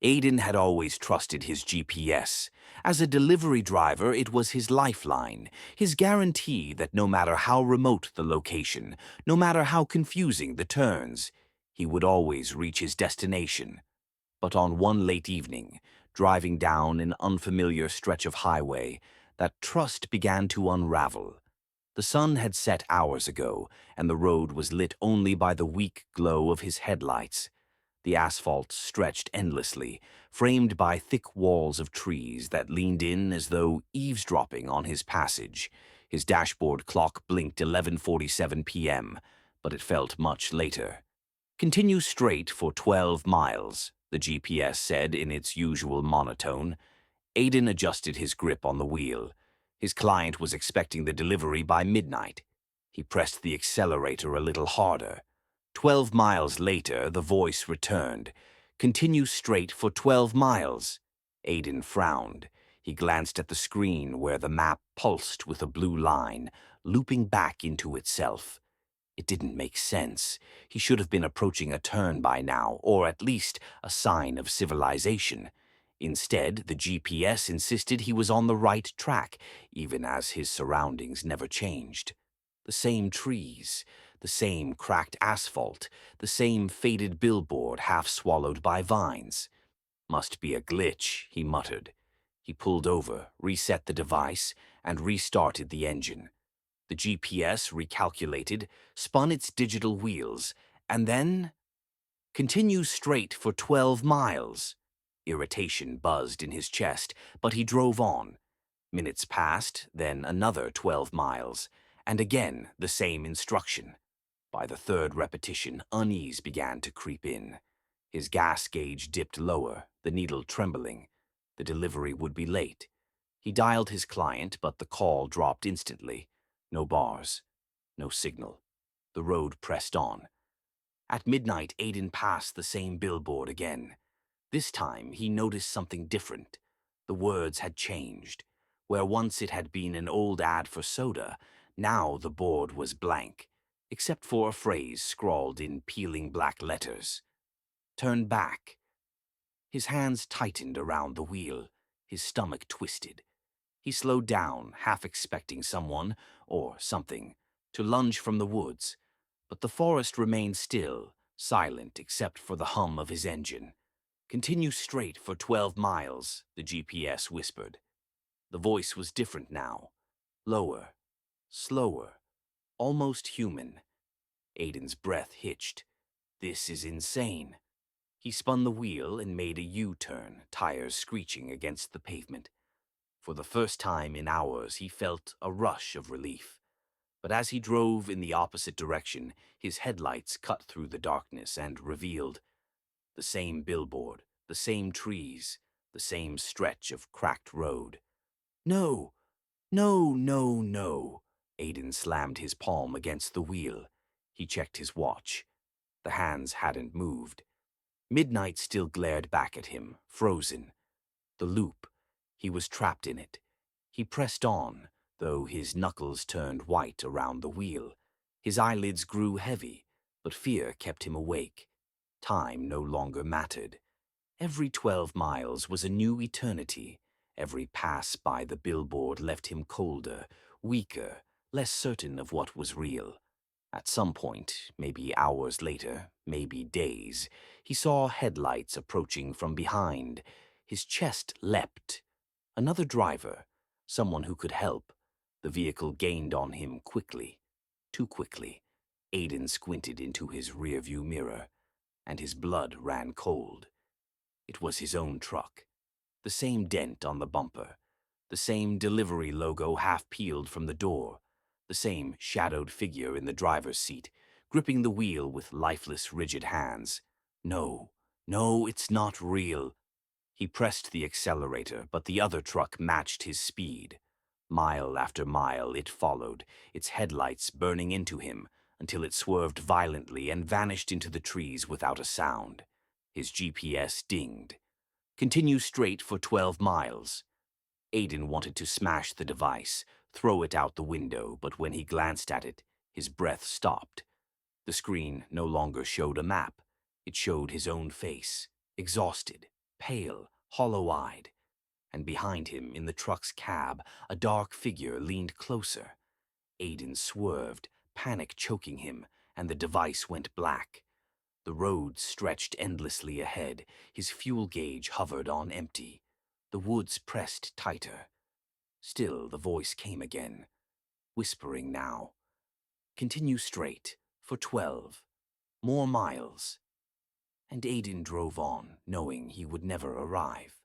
Aiden had always trusted his GPS. As a delivery driver, it was his lifeline, his guarantee that no matter how remote the location, no matter how confusing the turns, he would always reach his destination. But on one late evening, driving down an unfamiliar stretch of highway, that trust began to unravel. The sun had set hours ago, and the road was lit only by the weak glow of his headlights. The asphalt stretched endlessly, framed by thick walls of trees that leaned in as though eavesdropping on his passage. His dashboard clock blinked 11:47 p.m., but it felt much later. "Continue straight for 12 miles," the GPS said in its usual monotone. Aiden adjusted his grip on the wheel. His client was expecting the delivery by midnight. He pressed the accelerator a little harder. 12 miles later, the voice returned. "Continue straight for 12 miles." Aiden frowned. He glanced at the screen where the map pulsed with a blue line, looping back into itself. It didn't make sense. He should have been approaching a turn by now, or at least a sign of civilization. Instead, the GPS insisted he was on the right track, even as his surroundings never changed. The same trees, the same cracked asphalt, the same faded billboard half swallowed by vines. "Must be a glitch," he muttered. He pulled over, reset the device, and restarted the engine. The GPS recalculated, spun its digital wheels, and then "Continue straight for 12 miles." Irritation buzzed in his chest, but he drove on. Minutes passed, then another 12 miles, and again the same instruction. By the third repetition, unease began to creep in. His gas gauge dipped lower, the needle trembling. The delivery would be late. He dialed his client, but the call dropped instantly. No bars. No signal. The road pressed on. At midnight, Aiden passed the same billboard again. This time, he noticed something different. The words had changed. Where once it had been an old ad for soda, now the board was blank, except for a phrase scrawled in peeling black letters. "Turn back." His hands tightened around the wheel. His stomach twisted. He slowed down, half expecting someone, or something, to lunge from the woods. But the forest remained still, silent except for the hum of his engine. "Continue straight for 12 miles," the GPS whispered. The voice was different now. Lower, slower, almost human. Aiden's breath hitched. This is insane. He spun the wheel and made a U-turn, tires screeching against the pavement. For the first time in hours, he felt a rush of relief. But as he drove in the opposite direction, his headlights cut through the darkness and revealed the same billboard, the same trees, the same stretch of cracked road. "No, no, no, no." Aiden slammed his palm against the wheel. He checked his watch. The hands hadn't moved. Midnight still glared back at him, frozen. The loop. He was trapped in it. He pressed on, though his knuckles turned white around the wheel. His eyelids grew heavy, but fear kept him awake. Time no longer mattered. Every 12 miles was a new eternity. Every pass by the billboard left him colder, weaker, less certain of what was real. At some point, maybe hours later, maybe days, he saw headlights approaching from behind. His chest leapt. Another driver, someone who could help. The vehicle gained on him quickly. Too quickly. Aiden squinted into his rearview mirror, and his blood ran cold. It was his own truck. The same dent on the bumper. The same delivery logo half peeled from the door. The same shadowed figure in the driver's seat, gripping the wheel with lifeless, rigid hands. "No, no, it's not real." He pressed the accelerator, but the other truck matched his speed. Mile after mile it followed, its headlights burning into him, until it swerved violently and vanished into the trees without a sound. His GPS dinged. "Continue straight for 12 miles." Aiden wanted to smash the device, throw it out the window, but when he glanced at it, his breath stopped. The screen no longer showed a map. It showed his own face, exhausted, pale, hollow-eyed, and behind him, in the truck's cab, a dark figure leaned closer. Aiden swerved, panic choking him, and the device went black. The road stretched endlessly ahead, his fuel gauge hovered on empty. The woods pressed tighter. Still the voice came again, whispering now. Continue straight, for 12. More miles. And Aiden drove on, knowing he would never arrive.